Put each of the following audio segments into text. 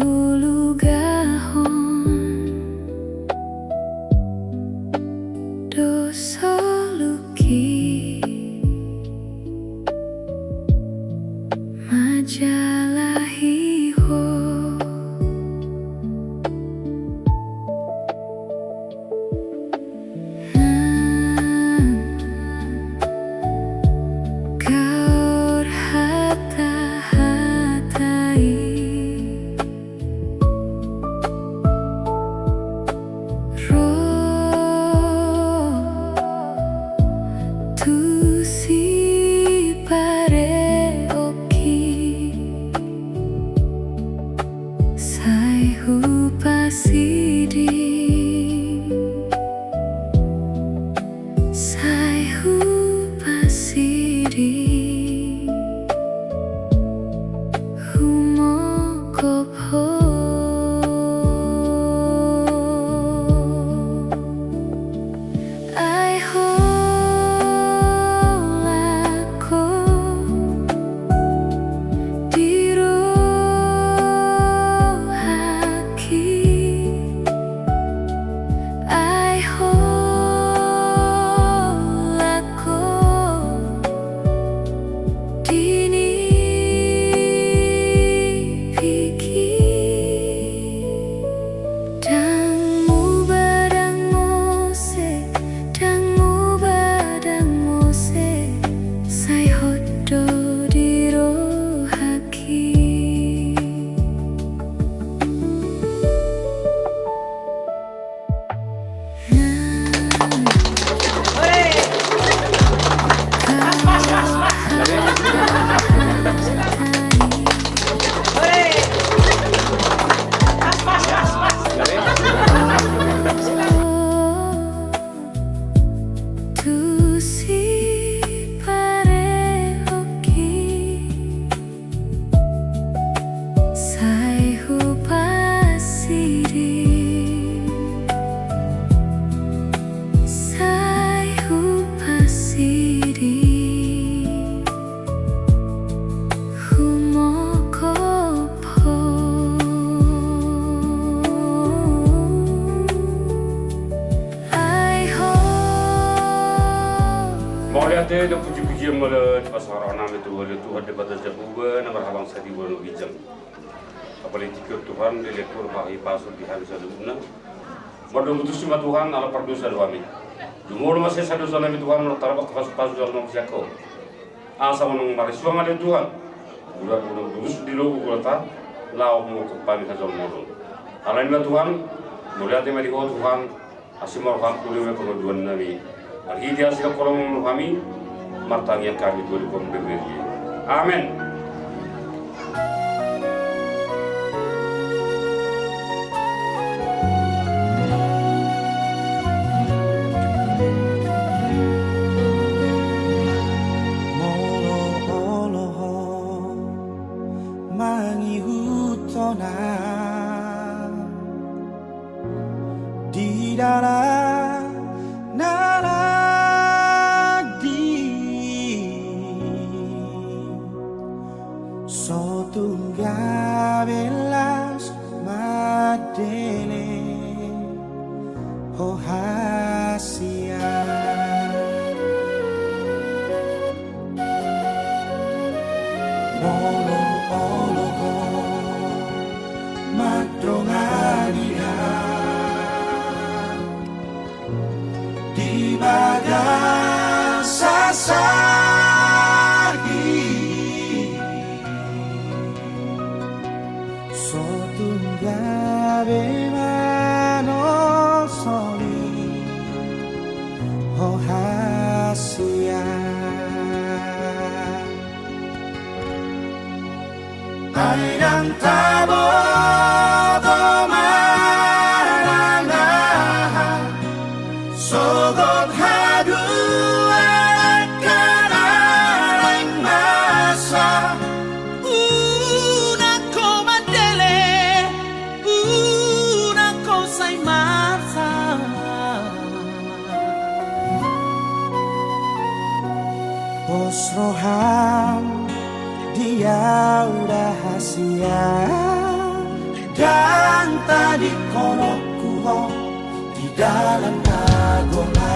Ulu gahon doso luki majalah iho gaur hata-hatai tu si pare oki sai hu pasidi sai hu pasidi humo kopho ai ho tu si pare oki sai hu pasidi sai hu pasidi humo kopho Mauliate do puji-puji mele asarana itu oleh Tuhan debat jabuba na marhabang sa diwan wijam. Apalagi Tuhan direktur bahi pasur di hari saduna. Modom mutus cuma Tuhan ala perdosa doami. Jumur masih sadu salami Tuhan mentarabak pas dalam siako. Asa menung marisuang ada Tuhan. Budak dus di lo kulata lau mu kepami kazal modom. Alainlah Tuhan, mauliate mari Tuhan asimar kan kuliwe pengaduan nami. Al-Hidayah sila kolong kami martang yang kami tuh kom beri. Amin. Molo oloho mangi hutona di dalam Tunggabelas madele oh hasia molo ologo madrongania di badan Sotunggabe mano soli oh hasia Airang tabo domarana sogot hadu akan masa Bos roham dia udah hasia yang tadi kono kuho di dalam nagolan.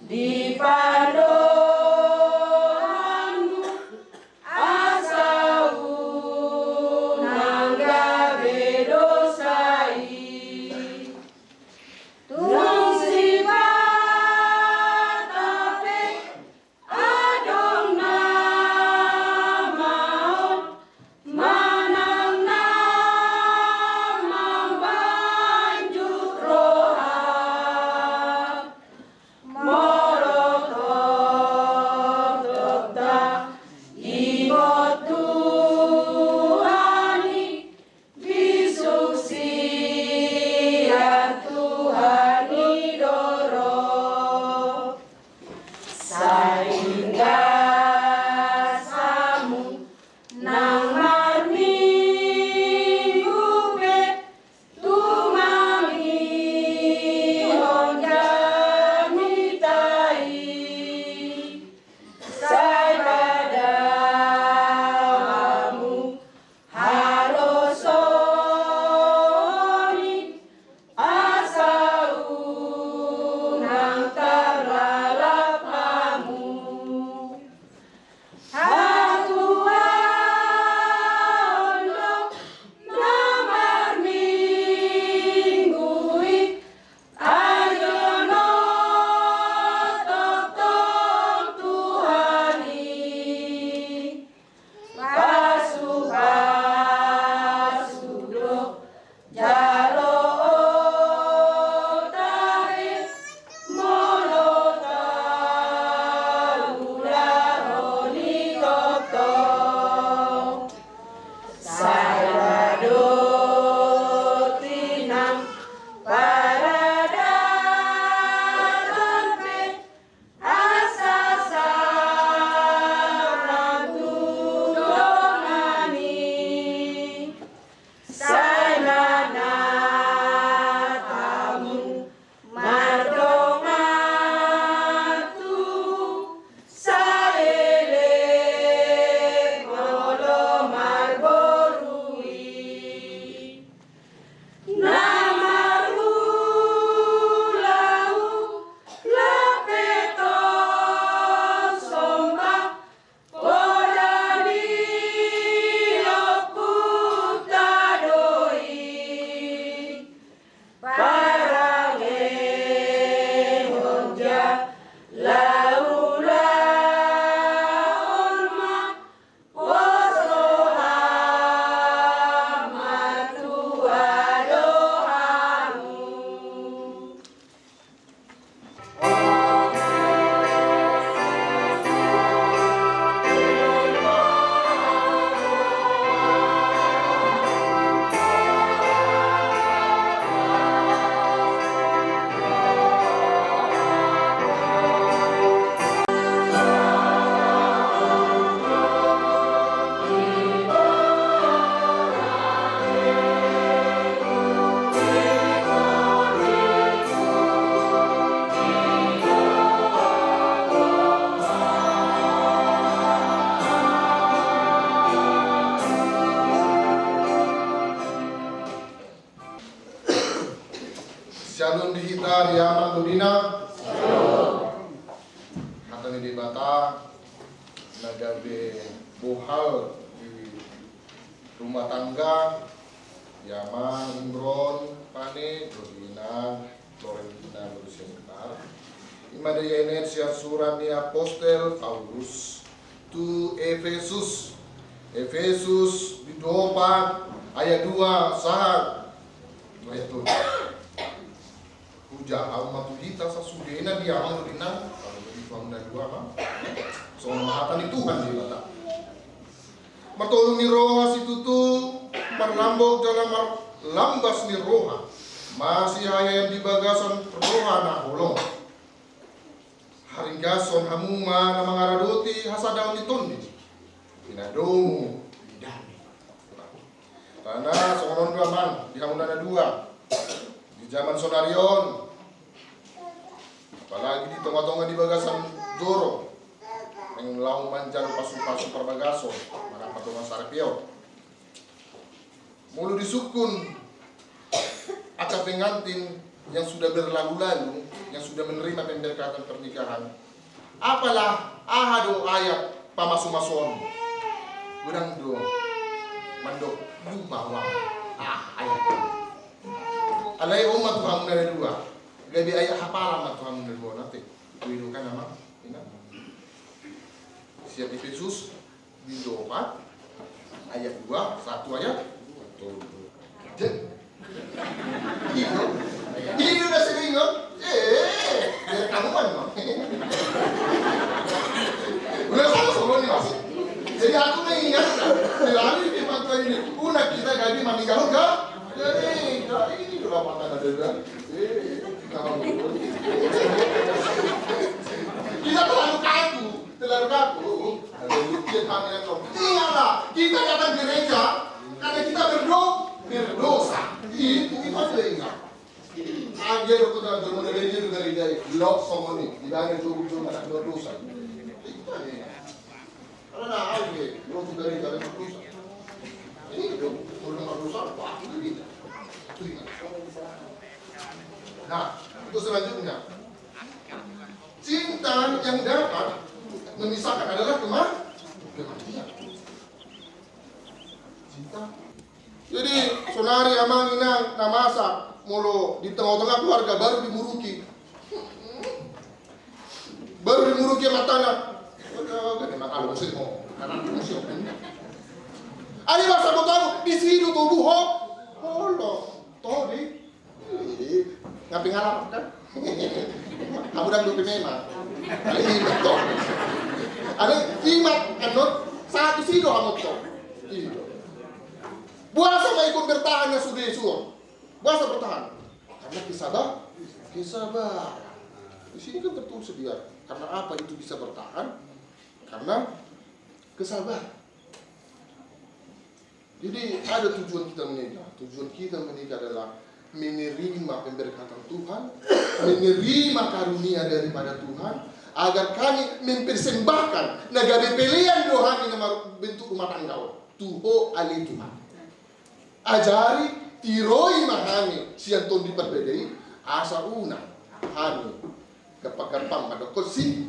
di padoanmu asau nangga bedosai turung sibatape adong namaon manang nama banjur roha morotot dokta ibot Tuhani bisuksi ya Tuhani doro sehingga samu nang marminggu pe tumami honda mitai sai padamu harosoni asau nang taralapamu hatuando namar minggui ayono totong Tuhani pasudo jaro otahe molota ularoni toto sayado tinang paradaron pe asasa dongani say manatamu mardongatu saele molo marborui namarulau lapeto somba podadi okutadoi parange honja laula olma wasroha matuadohamu Shalom dihita di aman dudina. Hatani di bata nagabe bohal di rumah tangga Yaman Imron Pane Dudina Florentina berusia sebentar. Imade yenet sia surat ni apostel Paulus tu Efesus di 24 ayat 2 sahat ayat 2 Hujah matulita sa sudena di amang rinang kalau begitu amang dua mah soal mahatan itu Tuhan di mata matulung ni roha si tutu marlambok dalam lambas ni roha masih ayam di bagasan roha na holong haringgason hamuma na mga radoti hasadaw ni tondi inadomu idami tanah songonon dua man di hamunan na dua di zaman sonarion apalagi di tengah-tengah di bagasan Doro yang lau manjar pasu-pasu perbagason mana patungan sarapio mulu disukun akad pengantin yang sudah berlalu-lalu, yang sudah menerima pemberkatan pernikahan, apalah ahado ayat pamasu-masuan. Gudang do mandok bawa ayat. Alay umat Tuhan dari dua. Gabi ayat hafalan Tuhan dari dua nanti. Tuidukan nama ini. Siap Efesus Bindo 4 ayat 2, 1 ayat. Ini udah sering kan? Biar kamu kan? Udah sama nih masih. Jadi aku mengingatkan, lalu di firman ini, kita gabi meninggal enggak? Jadi ini udah patah ada juga. Kita terlalu kaku. Ada bukti kami yang tahu. Ingatlah, kita datang gereja karena kita berdosa. Itu aja ingat. Aja dokter dan dorong gereja juga dari blok semua nih. Di dalam itu ada berdosa. Itu aja. Karena aja dokter dari dalam berdosa. Ini dong, orang berdosa apa? Itu kita. Nah, itu selanjutnya. Cinta yang dapat memisahkan adalah kematian. Cinta. Jadi, sonari amang inang namasa mulu di tengah-tengah keluarga baru dimuruki. Matana. Memang kalau musik mau, karena musik. Ada masa botamu di sini tubuh hok. Holo, todi. Ngapain ngalap kan? Kamu dan dua memang. Kali ini betul. Ada 5 anot 1 sido anot to. Puasa mai ikut bertahan yang sudah suam. Puasa bertahan. Karena kesabar. Di sini kan tertulis dia. Karena apa itu bisa bertahan? Karena kesabar. Jadi ada tujuan kita menikah. Tujuan kita menikah adalah menerima pemberkatan Tuhan, menerima karunia daripada Tuhan, agar kami mempersembahkan negara pilihan doa ini bentuk rumah tangga. Tuho ali Tuhan. Ajari tiroi mahami sianton diperbedai asa una hani gampang ada kursi.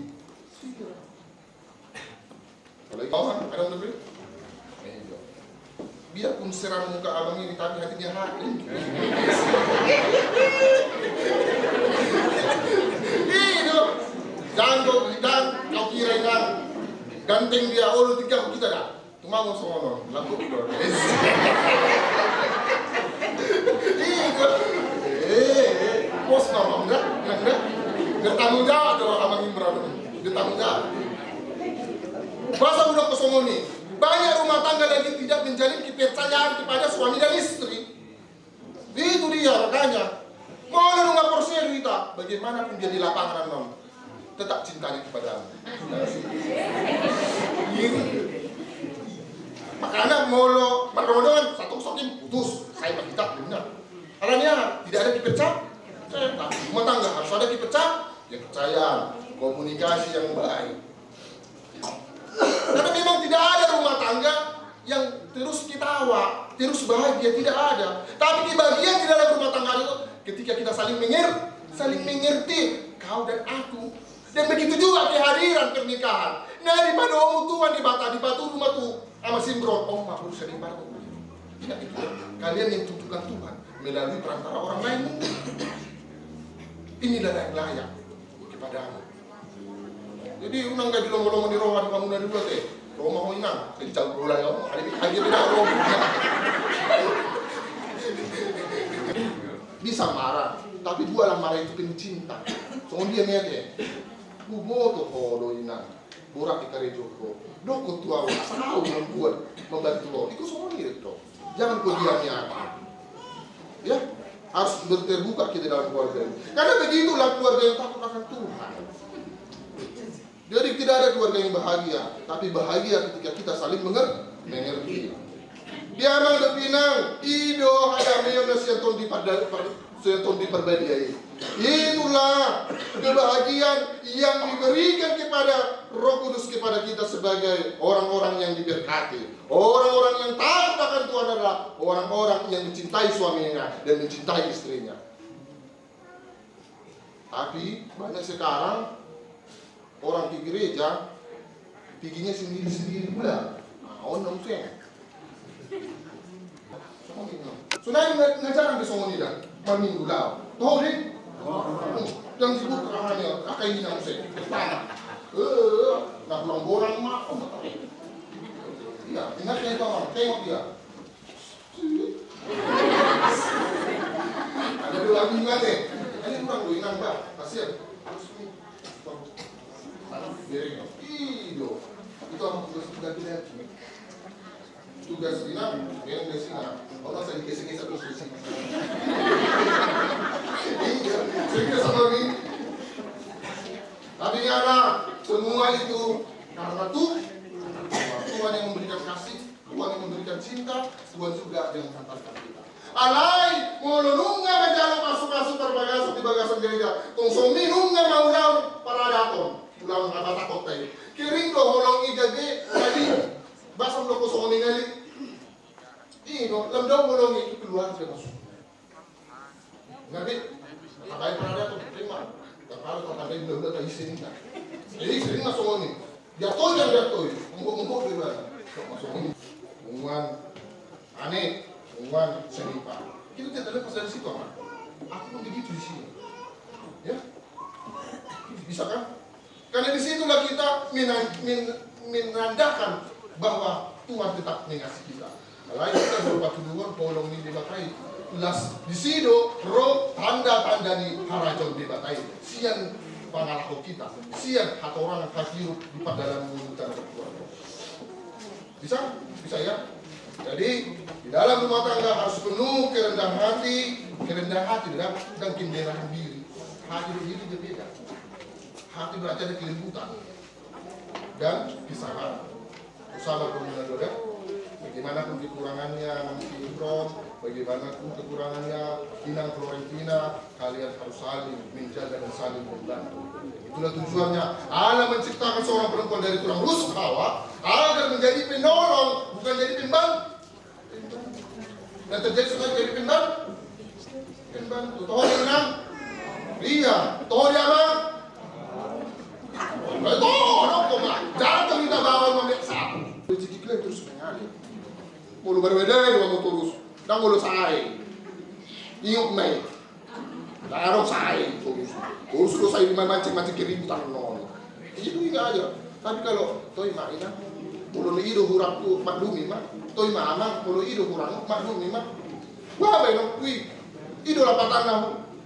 Kalau kawan ada yang lebih? Biarpun seram muka abang ini tapi hatinya hati. Ini jangan kau kira kan ganteng dia ulu tiga kita dah. Tumango sono lagu itu. Bos nama enggak? Bertanggung jawab dong abang Imran. Bertanggung jawab. Masa udah kesongo nih. Banyak rumah tangga lagi tidak menjalin kepercayaan kepada suami dan istri. Itu dia makanya. Mau nggak porsinya kita, bagaimanapun dia di lapangan non, tetap cintanya kepada. Makanya molo permodoan satu sokin putus, saya kita benar. Karena tidak ada kepercayaan. Rumah tangga harus ada kepercayaan, komunikasi yang baik. Karena memang tidak ada rumah tangga yang terus ketawa, terus bahagia, tidak ada. Tapi kebahagiaan di dalam rumah tangga itu ketika kita saling mengerti kau dan aku. Dan begitu juga kehadiran pernikahan. Nah di pada Tuhan di batu rumah tuh sama simbron. Oh maaf sering pada tidak itu. Kalian yang tunjukkan Tuhan melalui perantara orang lain. Inilah yang layak kepadamu. Jadi unang gak dilomong-lomong di rohan kamu dari dua teh. Roma mau inang, jadi campur ulang kamu. Ada tidak Roma. Bisa marah, tapi buatlah marah itu penuh cinta. Soalnya dia niat ya. Bumoto kodo inang, borak kita rejoko. Doko tua, asal membuat membantu lo. Itu semua itu. Jangan kau diamnya. Ya, harus terbuka kita dalam keluarga. Karena begitulah keluarga yang takut akan Tuhan. Jadi tidak ada keluarga yang bahagia, tapi bahagia ketika kita saling mengerti. Dia mang pinang, ido ada meyon sianton diperbedai. Itulah kebahagiaan yang diberikan kepada Roh Kudus kepada kita sebagai orang-orang yang diberkati. Orang-orang yang takut akan Tuhan adalah orang-orang yang mencintai suaminya dan mencintai istrinya. Tapi banyak sekarang orang ke gereja pikinya sendiri-sendiri pula. Orang useng. Sunai ngajaran ke songoni dah. Minggu lau. Tahu ni? Yang disebut terahannya akai ini nak useng. Tanah. Nak pulang borang mak. Ya, ingat dia kawan. Tengok dia. Ada dua lagi ingat ni. Ini kurang dua ingat bah. Kasihan. Biarin. Itu apa tugas kita? Tugas kita, yang di sini. Orang saya kisah-kisah terus di sini. Iya, saya sama ini. Tapi ada semua itu karena Tuhan yang memberikan kasih, Tuhan yang memberikan cinta, Tuhan juga yang mengantarkan kita. Alai, mulununga menjalan masuk-masuk terbagasan di bagasan gereja. Tungsong minunga maulang para daton. Ulang apa takut tayo. Kiring do holong igage kali basam lo ko so ningali. Ino lamdaw holong itu keluar dia masuk. Ngabi abay para daton terima. Tapos tatay do do tayo sini. Jadi sering masuk ini. Jatuh yang jatuh. Mumpuk di mana? Masuk ini. Umuman aneh, umuman senipa. Itu tidak lepas dari situ, Pak. Aku pun begitu di sini. Ya? Bisa kan? Karena disitulah kita menandakan bahwa Tuhan tetap mengasihi kita. Lain kita berbatu dua, tolong ini dibatai. Las di situ roh tanda-tanda ni harajon dibatai. Sian pangalaku kita, sian hati orang kasih di dalam mulut dan berkeluarga. Bisa? Bisa ya? Jadi di dalam rumah tangga harus penuh kerendahan hati dan kemewahan diri. Hati diri berbeda. Hati belajar dari kelembutan dan kesabaran. Sabar pemuda-pemuda, bagaimanapun kekurangannya Nanti Imron, bagaimanapun kekurangannya Inang Florentina, kalian harus saling menjaga dan saling membantu. Itulah tujuannya Allah menciptakan seorang perempuan dari tulang rusuk Hawa agar menjadi penolong, bukan jadi pembantu. Dan terjadi sesuatu jadi pembantu. Tahu dia menang? Iya. Tahu dia bang? Itu orang koma. Jangan kita bawa memeriksa. Rezeki kita terus mengalir. Mulu berbeda dua terus. Dan mulu say. Iuk mai. Darong say terus. Terus saya mancing keributan non. Itu enggak aja. Tapi kalau toy maina, mulu ido hurap tu maklumi mah. Toy mama mulu ido hurap maklumi mah. Wah bae kui. Ido lapatan na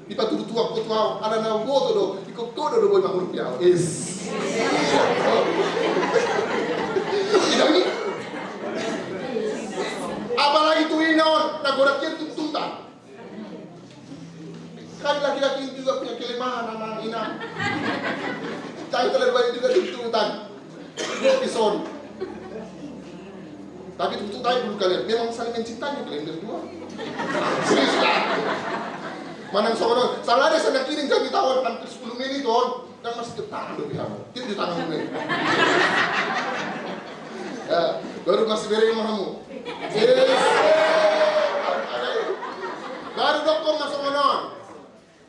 di patu tua ada na boto do ikut todo do boy mahuruk ya. Is. Ini apalagi tuh inon nagoraknya tuntutan. Kan laki-laki juga punya kelemahan anak ina. Cai terlebih juga tuntutan. Episode. Tapi tuntutan dulu kalian memang saling mencintai kalian berdua. Serius lah. Manang sono, salah ada sana kiri jadi tahun hampir 10 menit on dan masih tertahan lebih lama. Tidak di tangan gue. Baru masih beri mahamu. Baru dokter masuk monon.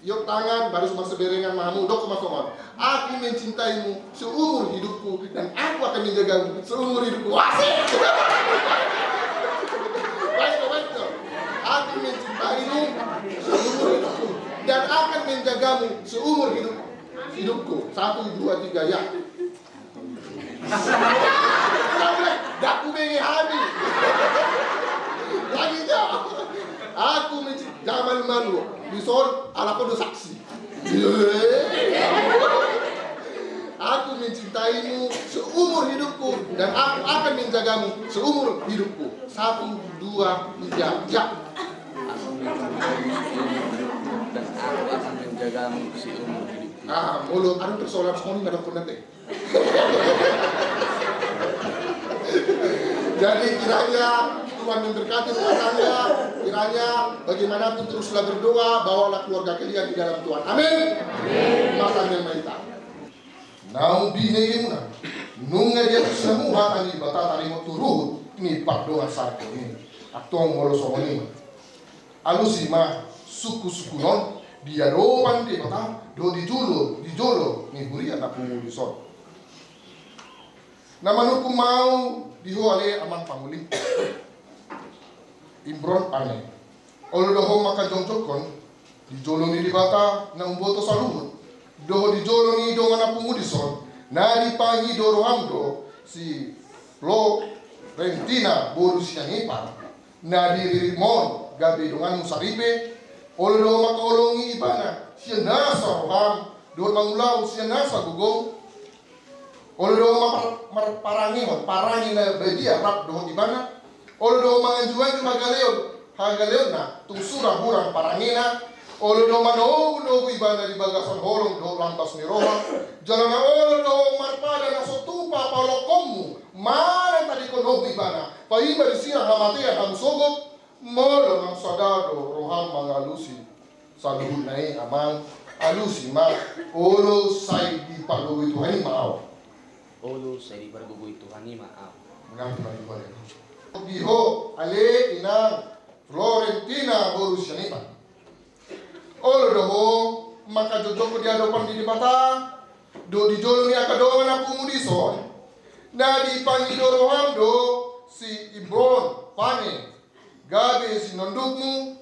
Yuk tangan baru masuk berengan mahamu dokter masuk monon. Aku mencintaimu seumur hidupku dan aku akan menjagamu seumur hidupku. Asik. Baik. Aku mencintaimu seumur hidupku dan akan menjagamu seumur hidupku. 1, 2, 3 ya. Daku bengi habis. Lagi dah. Aku mencintai jangan malu. Bisor ala kodo saksi. Aku mencintaimu seumur hidupku dan aku akan menjagamu seumur hidupku. 1, 2, 3 ya. Dan aku akan menjagamu seumur hidup. Mulut ada persoalan sekolah nggak ada nanti. Jadi kiranya Tuhan memberkati rumah tangga. Kiranya bagaimanapun teruslah berdoa, bawalah keluarga kalian di dalam Tuhan. Amin. Makan yang maita. Nau bine na. Nunga dia semua tadi bata tadi mau turun. Ini pak doa sarko ini. Atong ngolo somoni. Alusima suku-suku non dia doan di bata do dijolo ni huria na punguli son. Na manuku mau dihoale aman panguli. Imbron ane. Olo doho maka jongcokon dijolo ni dibata na umboto saluhut. Doho dijolo ni do mana punguli son. Na dipangi do rohamdo si Florentina Borus yang ipar. Na dirimon gabi dengan musaripe. Olo doho maka olongi ibana. Siya nasa roham. Do mangulau siya nasa gugong. Olo doho parangi na bedia rap doho ibana. Olo doho manganjuan ke hagaleon na tusura burang parangina. Olo doho manohu ibana di bagasan holong doho lantas ni roha. Jalana olo doho marpada na sotupa paulokomu. Mana tadi konohu ibana. Paima disirang hamatea hamsogot. Molo ng sadado roham mangalusi. Saluhut na amang alusi ma. Olo say di pagluwi Tuhani maaw. Olo say di pagluwi Tuhani maaw. Mengaku lagi boleh. Biho ale inang Florentina Borus yang ipar. Olo doho maka jojoko dia dopan di bata. Do dijolo ni akado na pumudison. Na dipangi do roham do si Ibron pane. Gabe si nondukmu.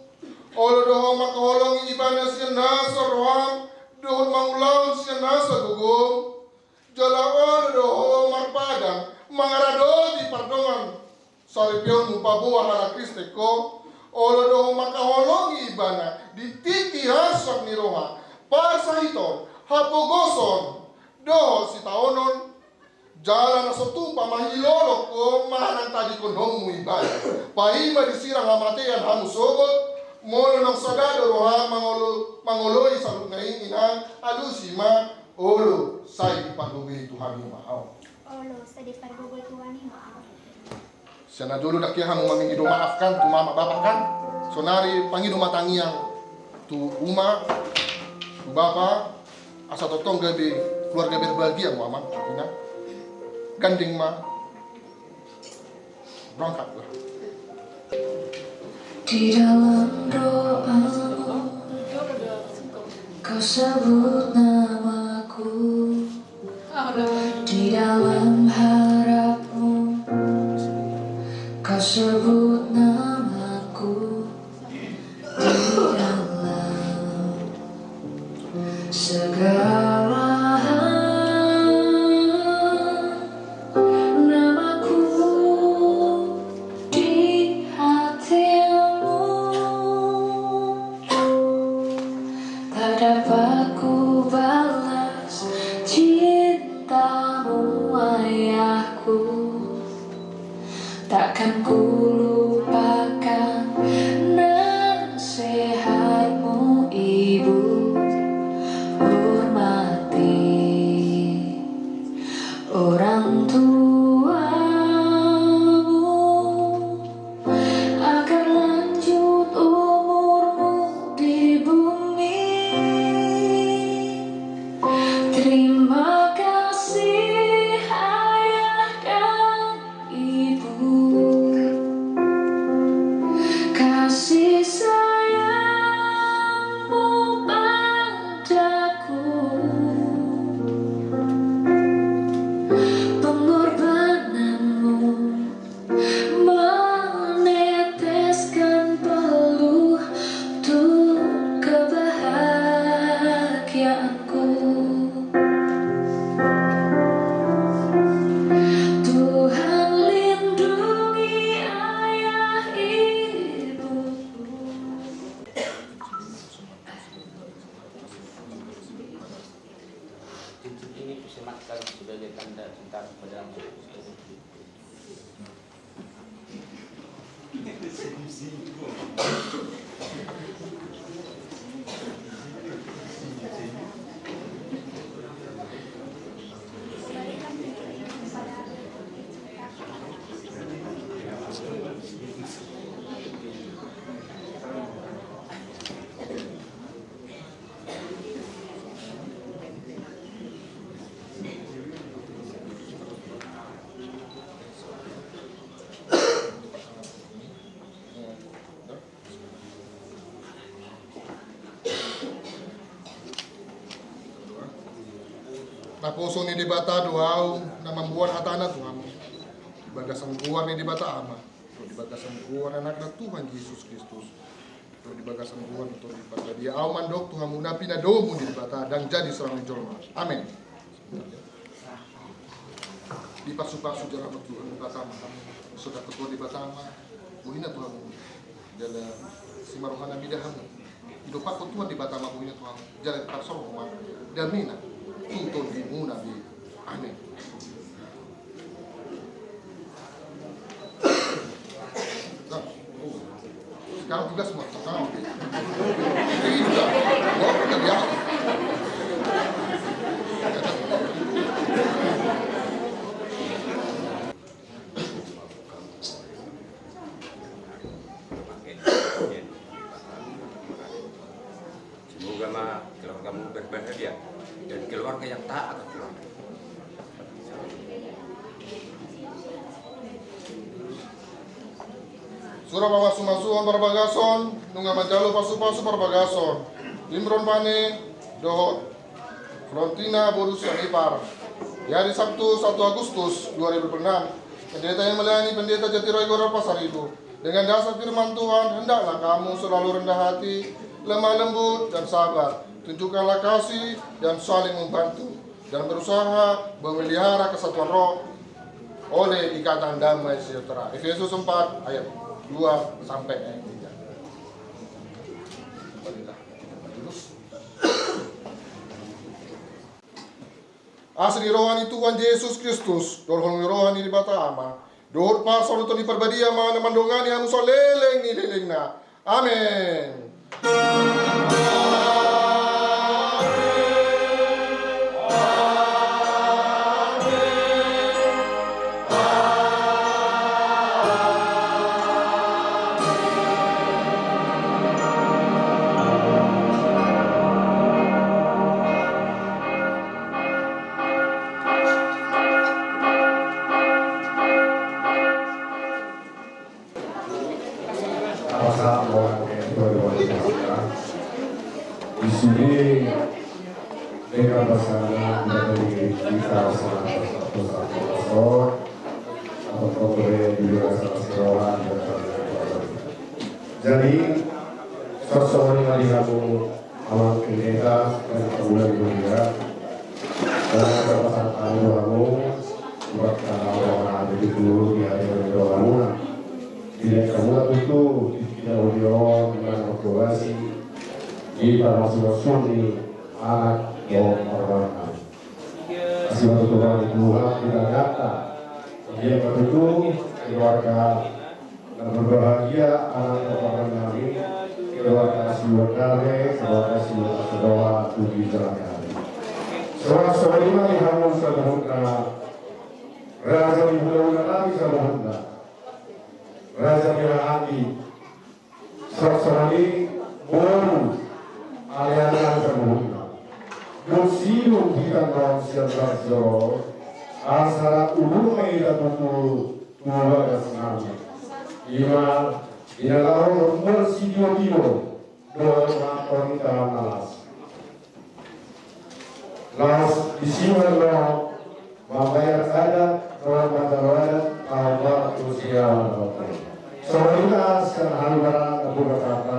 Olo doho maka holongi ibana si nasa roham. Doho mangulaun si nasa gugum. Jala olo doho marpadang. Mangarado di pardongan. Salipion mupabuah ala Kriste ko. Olo doho maka holongi ibana. Di titi hasak ni roha. Parsahiton. Hapogoson. Doho si taonon. Jalan na sotu pamahilolok ko manang tadi kondomu ibada. Paima disirang hamatean hamusogot. Molo ng sadado roha mangoloy sa lungaing inang alusima. Olo say ipagluwi Tuhani maaw. Olo say ipagluwi Tuhani maaw. Siya na dulu dakihan mamingido maafkan tu mama bapak kan. Sonari pangido matangi yang tu uma tu bapa asa totong gabe keluarga berbahagia mu aman ina. Gandeng ma berangkatlah. Di dalam doamu kau sebut namaku. Di dalam harapmu kau sebut namaku. Di dalam segala takkan ku lupakan nasihatmu Ibu. Hormati orang tuamu agar lanjut umurmu di bumi. Terima kasih ayah dan ibu. Kasih sayangmu padaku, pengorbananmu meneteskan peluh untuk kebahagiaanku. Tuhan lindungi ayah ibuku. Cincin ini disematkan sebagai tanda cinta kepadamu. Na puso ni di bata doaw na mambuan hatana Tuhan. Bagasan buwan ni di bata ama. Di bagasan buwan anak na Tuhan Yesus Kristus. Di bagasan buwan untuk di bata dia au mandok Tuhan munapi na domu di bata dan jadi serang jolma. Amin. Di pasu-pasu jarak Tuhan di bata ama. Sudah ketua di bata ama. Buhina Tuhan. Dalam si maruhana bidahamu. Hidup aku Tuhan di bata ama buhina Tuhan. Jalan parsor rumah. Dan mina. Tuntun di munabi. Amin. Sekarang juga semua sekarang oke. Ini juga. Wah, kita lihat. Semoga keluarga kamu berbahagia dan keluarga yang taat akan Tuhan. Surah pasu-masuan perbagason, nungga majalo pasu-pasu perbagason. Imron pane, dohot, frontina bodus yang ipar. Di hari Sabtu 1 Agustus 2006, pendeta yang melayani pendeta Jatiroy Gora Pasaribu. Dengan dasar firman Tuhan, hendaklah kamu selalu rendah hati, lemah lembut dan sabar. Tunjukkanlah kasih dan saling membantu. Dan berusaha memelihara kesatuan roh oleh ikatan damai sejahtera. Efesus 4 ayat 2 sampai ayat 3. Asli rohani Tuhan Yesus Kristus, dorong rohani di bata ama. Dohor pasal untuk diperbadia mana mandongani hamu soleleng ni lelengna. Amin. Di sini dengan pasangan dari kita satu atau boleh juga salah jadi sesuatu yang kamu amal pendeta dan bulan juga dan pasangan kamu buat orang ada di dulu di hari kamu tidak kamu itu tidak audio dengan motivasi kita masing-masing di anak yang berwarna. Asal Tuhan Tuhan tidak nyata. Dia begitu keluarga dan berbahagia anak keluarga kami, keluarga siwakare, keluarga siwakadoa tujuh jalan kami. Seorang di hamus sabuhunda, raja di bulan kami sabuhunda, raja mirahati, seorang baru aliannya sabuhunda. Musim kita manusia berjauh, asal ulumai dan betul tua dan senang. Ima ialah nomor sidio doa orang dalam alas. Laos di sini lo membayar ada orang masyarakat awal usia waktu. Sebenarnya sekarang barang aku berkata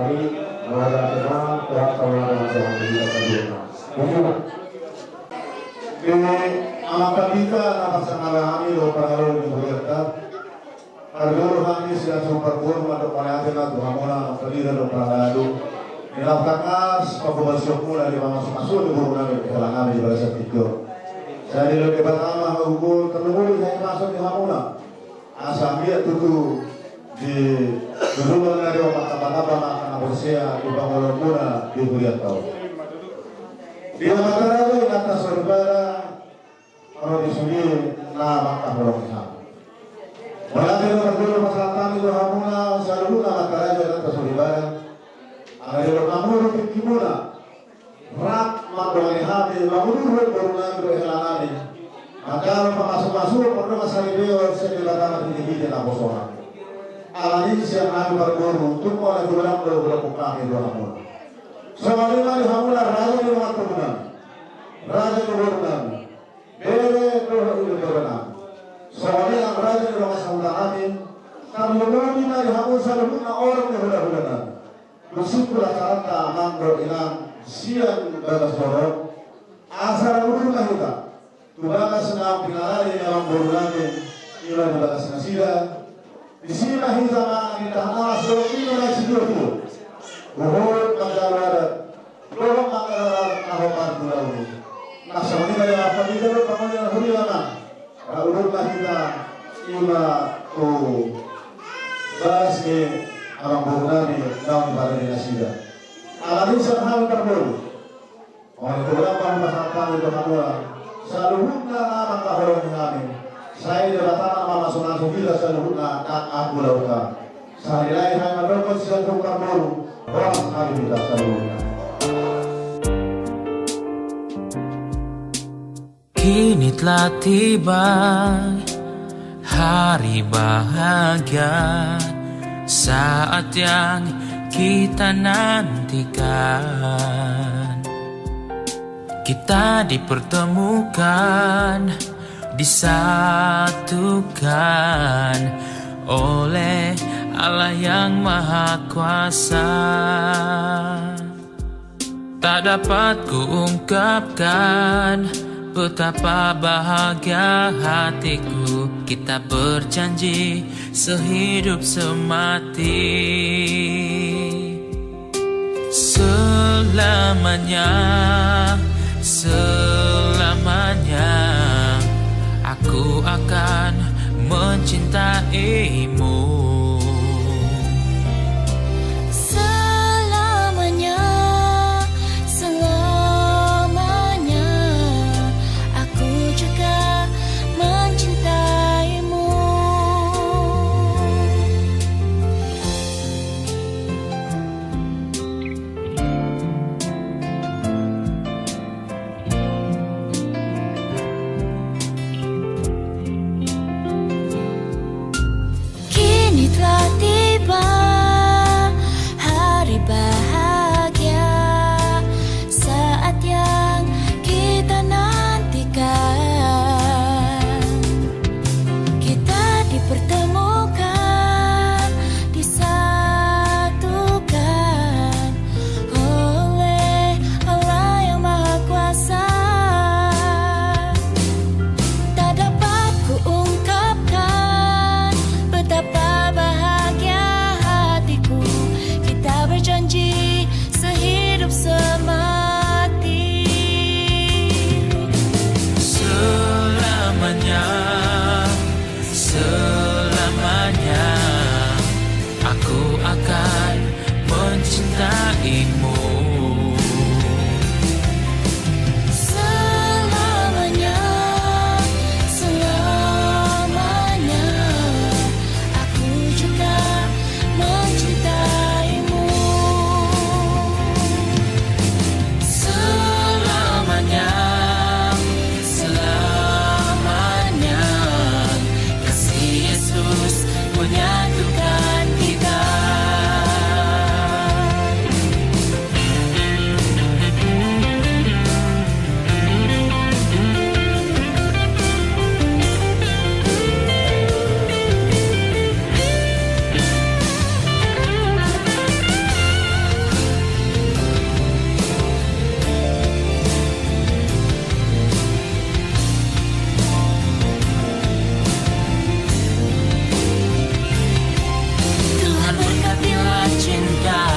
mengatakan pelaksana yang kita sebutkan. Mungkin di amat kita akan mengalami pengaruh di berkat. Argoro kami sudah superpur pada pelayanan Tuhan terlihat berpeladu. Dinafkakas pagbubasyok mula di mga sumaso di buro namin kailangan di balasan tidur. Saya di lebih pertama mengukur terlalu saya masuk di Hamuna. Asamia tutu di dulu dari orang kata-kata akan bersih di bangunan muna di kuliah tahun. Di antara itu kata saudara kalau di sini nama kahorongnya. Walaupun berdua masalah kami di Hamuna selalu nama kerajaan kata saudara. Agar kamu rukit kimuna, rak mandoli hati, bangun berulang berhelangani. Maka masuk pernah masih beliau sedilatan tinggi dan abosona. Alani siang kami berguru, tunggu oleh bulan berbulan kami dua hamul. Semalima di hamula raja di rumah kebunan, raja kebunan. bere doa itu berbenah. Soalnya yang berada di rumah saudara amin, kami mengundi dari hamun salahuna orang yang huda-hudanan. Bersyukurlah caranta amang berinang siang bagas borok, asal urunlah kita. Tubagas senang pingalari yang borulamin, ilah bagas nasida. Di sini kita kita alas dorong ini naik sedur itu. Buhur magdalarat, dorong magdalarat ahopan tulau. Nah, seperti kaya apa kita berpanggil hurianan. Urutlah kita ima tu bahas ni abang borulami daun pada dinasida. Alami serhal terburu. Orang itu berapa masakan itu kamula. Saluhutna anak kahorong kami. Saya datang nama langsung bila saluhutna nak aku lauka. Saya lain hanya berkot siang terburu. Orang kami kita saluhutna. Kini telah tiba hari bahagia, saat yang kita nantikan. Kita dipertemukan, disatukan oleh Allah yang Maha Kuasa. Tak dapat kuungkapkan betapa bahagia hatiku. Kita berjanji sehidup semati, selamanya, selamanya aku akan mencintaimu. Cinta